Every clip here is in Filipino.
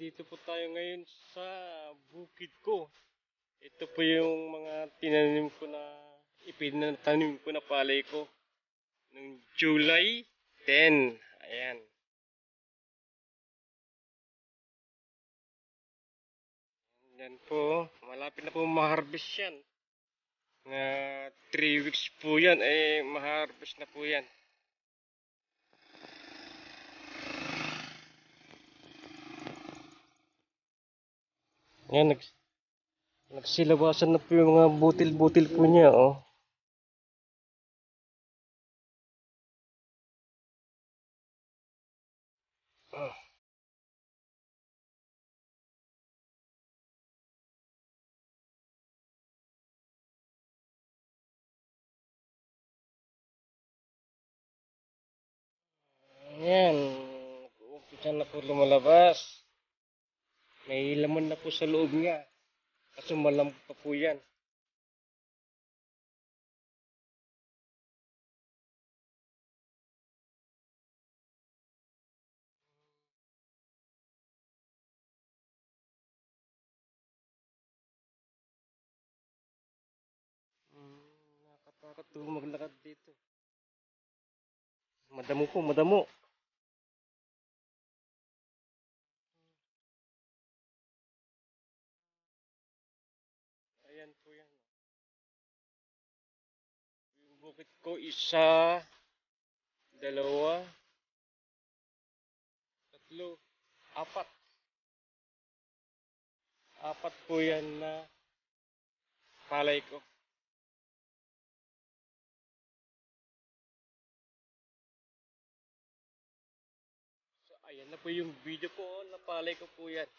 Nandito po tayo ngayon sa bukid ko. Ito po yung mga tinanim ko na ipinatanim ko na palay ko noong July 10. Ayan. Yan po. Malapit na po ma-harvest yan. Nga 3 weeks po yan. Ma-harvest na po yan. Yan, nagsilabasan na po yung mga butil-butil po niya, oh. Ayan, nag-uumpisa na po lumalabas. May laman na po sa loob niya. Kaso malambot pa po yan. Nakakatakot po maglakad dito. Madamo po, madamo. Ayan po yan. Yung bukit ko, isa, dalawa, tatlo, apat. Apat po yan na palay ko. So, ayan na po yung video po na palay ko po yan.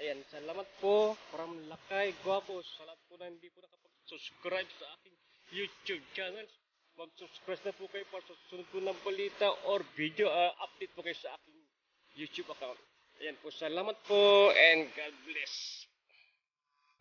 Ayan, salamat po from Lakay Guapos. Sa lahat po na hindi po nakapag-subscribe sa aking YouTube channel. Mag-subscribe na po kayo para sa susunod po ng balita or video update po kayo sa aking YouTube account. Ayan po, salamat po and God bless.